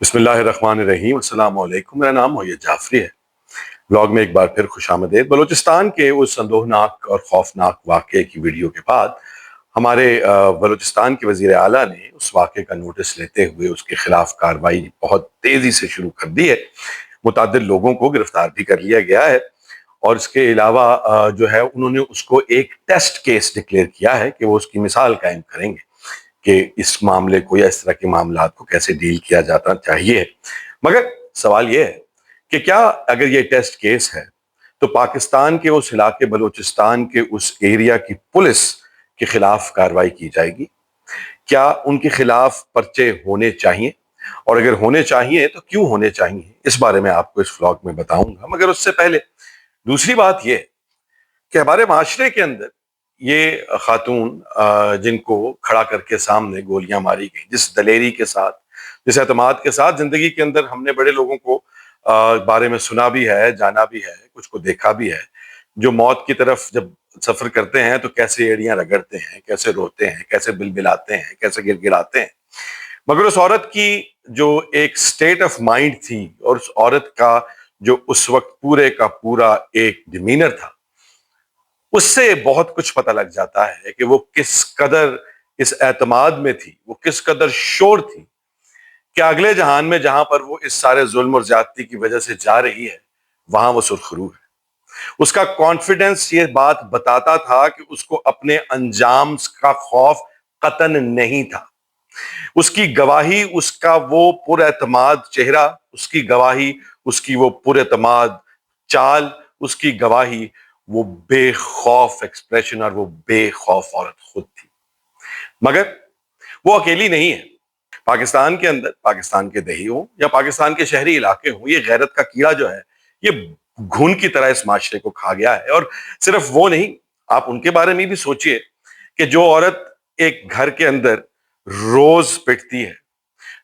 बिस्मिल्लाहिर्रहमानिर्रहीम। अस्सलाम वालेकुम। मेरा नाम मोहय्यद जाफरी है। ब्लॉग में एक बार फिर खुशामदीद। बलूचिस्तान के उस संदोहनाक और खौफनाक वाक़े की वीडियो के बाद हमारे बलूचिस्तान के वज़ीर आला ने उस वाक़े का नोटिस लेते हुए उसके खिलाफ कार्रवाई बहुत तेज़ी से शुरू कर दी है। मुतअद्दिद लोगों को गिरफ्तार भी कर लिया गया है और इसके अलावा जो है उन्होंने उसको एक टेस्ट केस डिक्लेयर किया है कि वो उसकी मिसाल कायम करेंगे कि इस मामले को या इस तरह के मामलात को कैसे डील किया जाता चाहिए। मगर सवाल ये है कि क्या अगर ये टेस्ट केस है तो पाकिस्तान के उस इलाके बलूचिस्तान के उस एरिया की पुलिस के खिलाफ कार्रवाई की जाएगी? क्या उनके खिलाफ पर्चे होने चाहिए, और अगर होने चाहिए तो क्यों होने चाहिए? इस बारे में आपको इस व्लॉग में बताऊंगा। मगर उससे पहले दूसरी बात यह कि हमारे माशरे के अंदर ये खातून जिनको खड़ा करके सामने गोलियां मारी गई, जिस दलेरी के साथ, जिस एतमाद के साथ जिंदगी के अंदर हमने बड़े लोगों को बारे में सुना भी है, जाना भी है, कुछ को देखा भी है, जो मौत की तरफ जब सफर करते हैं तो कैसे एड़ियां रगड़ते हैं, कैसे रोते हैं, कैसे बिलबिलाते हैं, कैसे गिड़गिड़ाते हैं। मगर उस औरत की जो एक स्टेट ऑफ माइंड थी और उस औरत का जो उस वक्त पूरे का पूरा एक डिमीनर था, उससे बहुत कुछ पता लग जाता है कि वो किस कदर इस एतमाद में थी, वो किस कदर श्योर थी कि अगले जहान में जहां पर वो इस सारे जुल्म और ज्यादती की वजह से जा रही है वहां वो सुरखरू है। उसका कॉन्फिडेंस ये बात बताता था कि उसको अपने अंजाम का खौफ कतन नहीं था। उसकी गवाही, उसका वो पुरएतमाद चेहरा, उसकी गवाही, उसकी वो पुरएतमाद चाल, उसकी गवाही वो बेखौफ एक्सप्रेशन और वो बेखौफ औरत खुद थी। मगर वो अकेली नहीं है। पाकिस्तान के अंदर, पाकिस्तान के दही हो या पाकिस्तान के शहरी इलाके हो, ये गैरत का कीड़ा जो है ये घुन की तरह इस माशरे को खा गया है। और सिर्फ वो नहीं, आप उनके बारे में भी सोचिए कि जो औरत एक घर के अंदर रोज पिटती है,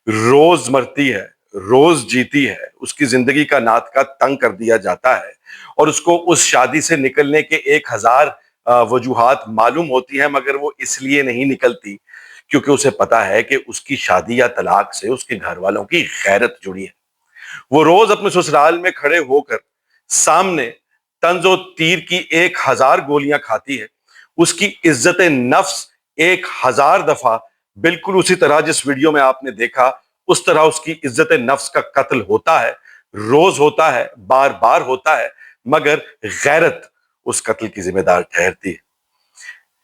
रोज मरती है, रोज जीती है, उसकी जिंदगी का नातका तंग कर दिया जाता है और उसको उस शादी से निकलने के 1000 वजूहात मालूम होती हैं, मगर वो इसलिए नहीं निकलती क्योंकि उसे पता है कि उसकी शादी या तलाक से उसके घर वालों की गैरत जुड़ी है। वो रोज अपने ससुराल में खड़े होकर सामने तंजो तीर की 1000 गोलियां खाती है। उसकी इज्जत नफ्स 1000 दफा, बिल्कुल उसी तरह जिस वीडियो में आपने देखा उस तरह उसकी इज्जत नफ्स का कत्ल होता है, रोज होता है, बार बार होता है, मगर गैरत उस कत्ल की जिम्मेदार ठहरती है।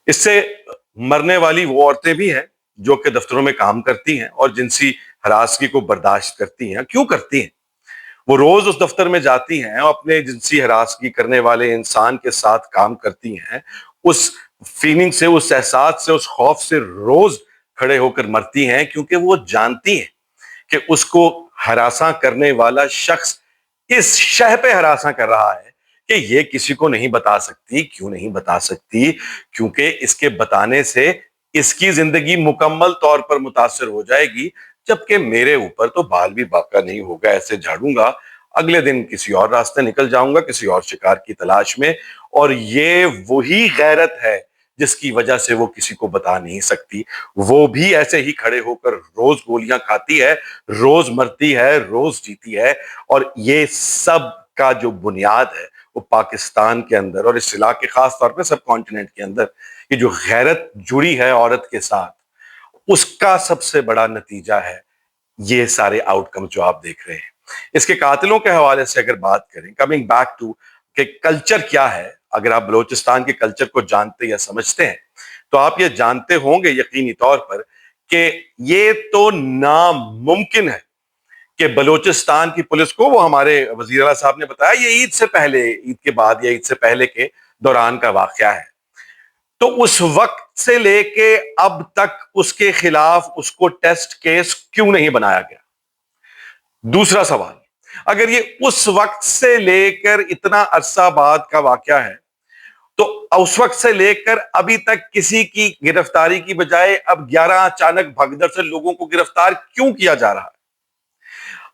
इससे मरने वाली वो औरतें भी हैं जो कि दफ्तरों में काम करती हैं और जिनसी हरासगी को बर्दाश्त करती हैं। क्यों करती हैं? वो रोज उस दफ्तर में जाती हैं और अपने जिनसी हरासगी करने वाले इंसान के साथ काम करती हैं। उस फीलिंग से, उस एहसास से, उस खौफ से रोज खड़े होकर मरती हैं क्योंकि वो जानती हैं कि उसको हरासा करने वाला शख्स इस शह पे हरासा कर रहा है कि ये किसी को नहीं बता सकती। क्यों नहीं बता सकती? क्योंकि इसके बताने से इसकी जिंदगी मुकम्मल तौर पर मुतासर हो जाएगी, जबकि मेरे ऊपर तो बाल भी बाका नहीं होगा। ऐसे झाड़ूंगा, अगले दिन किसी और रास्ते निकल जाऊंगा, किसी और शिकार की तलाश में। और ये वही गैरत है जिसकी वजह से वो किसी को बता नहीं सकती। वो भी ऐसे ही खड़े होकर रोज गोलियां खाती है, रोज मरती है, रोज जीती है। और ये सब का जो बुनियाद है वो पाकिस्तान के अंदर और इस इलाके, खास तौर पे सब कॉन्टिनेंट के अंदर, ये जो गैरत जुड़ी है औरत के साथ, उसका सबसे बड़ा नतीजा है ये सारे आउटकम जो आप देख रहे हैं। इसके कातिलों के हवाले से अगर बात करें, कमिंग बैक टू कि कल्चर क्या है, अगर आप बलूचिस्तान के कल्चर को जानते या समझते हैं तो आप ये जानते होंगे यकीनी तौर पर कि ये तो नामुमकिन है कि बलूचिस्तान की पुलिस को, वो हमारे वजीर आला साहब ने बताया ये ईद से पहले, ईद के बाद या ईद से पहले के दौरान का वाकया है, तो उस वक्त से लेके अब तक उसके खिलाफ उसको टेस्ट केस क्यों नहीं बनाया गया? दूसरा सवाल, अगर ये उस वक्त से लेकर इतना अरसा बाद का वाकया है तो उस वक्त से लेकर अभी तक किसी की गिरफ्तारी की बजाय अब 11 अचानक भगदड़ से लोगों को गिरफ्तार क्यों किया जा रहा है?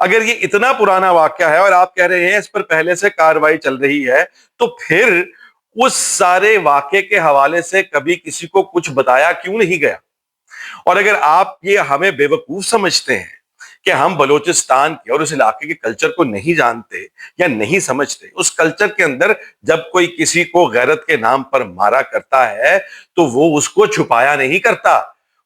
अगर ये इतना पुराना वाकया है और आप कह रहे हैं इस पर पहले से कार्रवाई चल रही है, तो फिर उस सारे वाकये के हवाले से कभी किसी को कुछ बताया क्यों नहीं गया? और अगर आप ये हमें बेवकूफ समझते हैं کہ ہم بلوچستان کے اور اس علاقے کے کلچر کو نہیں جانتے یا نہیں سمجھتے. اس کلچر کے اندر جب کوئی کسی کو غیرت کے نام پر مارا کرتا ہے تو وہ اس کو چھپایا نہیں کرتا,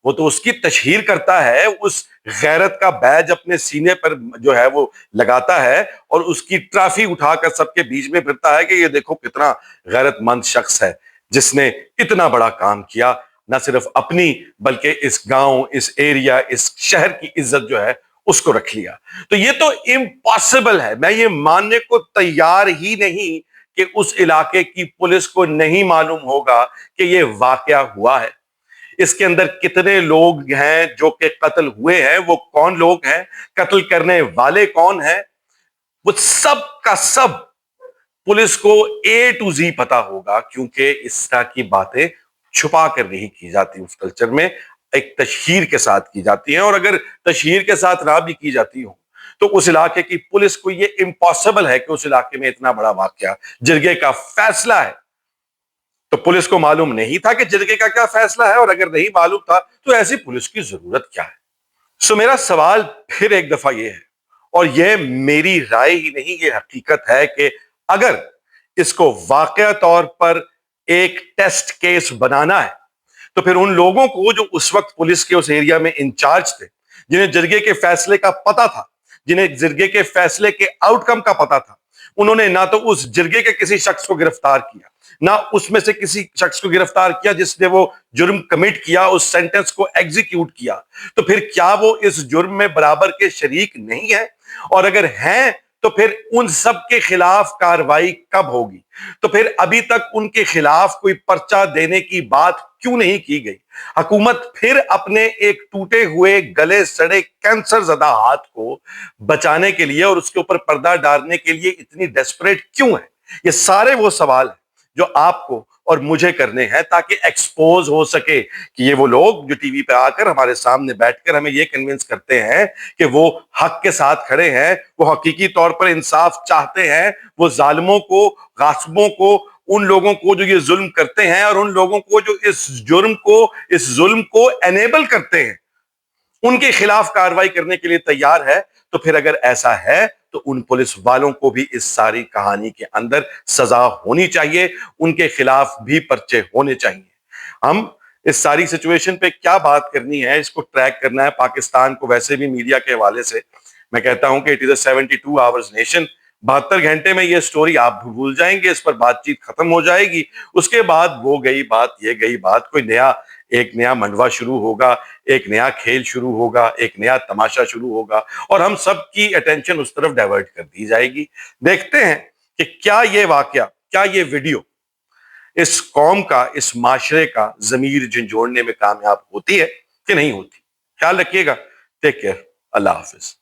وہ تو اس کی تشہیر کرتا ہے, اس غیرت کا بیج اپنے سینے پر جو ہے وہ لگاتا ہے اور اس کی ٹرافی اٹھا کر سب کے بیچ میں پھرتا ہے کہ یہ دیکھو کتنا غیرت مند شخص ہے جس نے اتنا بڑا کام کیا, نہ صرف اپنی بلکہ اس گاؤں, اس ایریا, اس شہر کی عزت جو ہے اس کو رکھ لیا. تو یہ تو امپاسبل ہے, میں یہ ماننے کو تیار ہی نہیں کہ اس علاقے کی پولیس کو نہیں معلوم ہوگا کہ یہ واقعہ ہوا ہے. اس کے اندر کتنے لوگ ہیں جو کہ قتل ہوئے ہیں, وہ کون لوگ ہیں, قتل کرنے والے کون ہیں, وہ سب کا سب پولیس کو اے ٹو زی پتا ہوگا, کیونکہ اس طرح کی باتیں چھپا کر نہیں کی جاتی. اس کلچر میں ایک تشہیر کے ساتھ کی جاتی ہیں, اور اگر تشہیر کے ساتھ نہ بھی کی جاتی ہوں تو اس علاقے کی پولیس کو یہ امپاسبل ہے کہ اس علاقے میں اتنا بڑا واقعہ جرگے کا فیصلہ ہے. تو پولیس کو معلوم نہیں تھا کہ جرگے کا کیا فیصلہ ہے, اور اگر نہیں معلوم تھا تو ایسی پولیس کی ضرورت کیا ہے. سو میرا سوال پھر ایک دفعہ یہ ہے, اور یہ میری رائے ہی نہیں, یہ حقیقت ہے کہ اگر اس کو واقعہ طور پر ایک ٹیسٹ کیس بنانا ہے تو پھر ان لوگوں کو جو اس وقت پولیس کے اس ایریا میں انچارج تھے, جنہیں جرگے کے فیصلے کا پتا تھا, جنہیں جرگے کے فیصلے کے آؤٹ کم کا پتا تھا, انہوں نے نہ تو اس جرگے کے کسی شخص کو گرفتار کیا, نہ اس میں سے کسی شخص کو گرفتار کیا جس نے وہ جرم کمٹ کیا, اس سینٹنس کو ایگزیکیوٹ کیا. تو پھر کیا وہ اس جرم میں برابر کے شریک نہیں ہیں؟ اور اگر ہیں تو پھر ان سب کے خلاف کارروائی کب ہوگی؟ تو پھر ابھی تک ان کے خلاف کوئی پرچہ دینے کی بات کیوں نہیں کی گئی؟ حکومت پھر اپنے ایک ٹوٹے ہوئے گلے سڑے کینسر زدہ ہاتھ کو بچانے کے لیے اور اس کے اوپر پردہ ڈالنے کے لیے اتنی ڈیسپریٹ کیوں ہے؟ یہ سارے وہ سوال ہیں جو آپ کو اور مجھے کرنے ہیں, تاکہ ایکسپوز ہو سکے کہ یہ وہ لوگ جو ٹی وی پہ آ کر ہمارے سامنے بیٹھ کر ہمیں یہ کنونس کرتے ہیں کہ وہ حق کے ساتھ کھڑے ہیں, وہ حقیقی طور پر انصاف چاہتے ہیں, وہ ظالموں کو, غاصبوں کو, ان لوگوں کو جو یہ ظلم کرتے ہیں اور ان لوگوں کو جو اس جرم کو, اس ظلم کو انیبل کرتے ہیں, ان کے خلاف کارروائی کرنے کے لیے تیار ہے. تو پھر اگر ایسا ہے تو ان پولیس والوں کو بھی اس ساری کہانی کے اندر سزا ہونی چاہیے, ان کے خلاف بھی پرچے ہونے چاہیے. ہم اس ساری سچویشن پہ کیا بات کرنی ہے, اس کو ٹریک کرنا ہے. پاکستان کو ویسے بھی میڈیا کے حوالے سے میں کہتا ہوں کہ it is a 72 hours nation. 72 گھنٹے میں یہ سٹوری آپ بھول جائیں گے, اس پر بات چیت ختم ہو جائے گی. اس کے بعد وہ گئی بات, یہ گئی بات, کوئی ایک نیا منڈوا شروع ہوگا, ایک نیا کھیل شروع ہوگا, ایک نیا تماشا شروع ہوگا, اور ہم سب کی اٹینشن اس طرف ڈائیورٹ کر دی جائے گی. دیکھتے ہیں کہ کیا یہ واقعہ, کیا یہ ویڈیو اس قوم کا, اس معاشرے کا ضمیر جھنجھوڑنے میں کامیاب ہوتی ہے کہ نہیں ہوتی. خیال رکھیے گا. Take care. اللہ حافظ.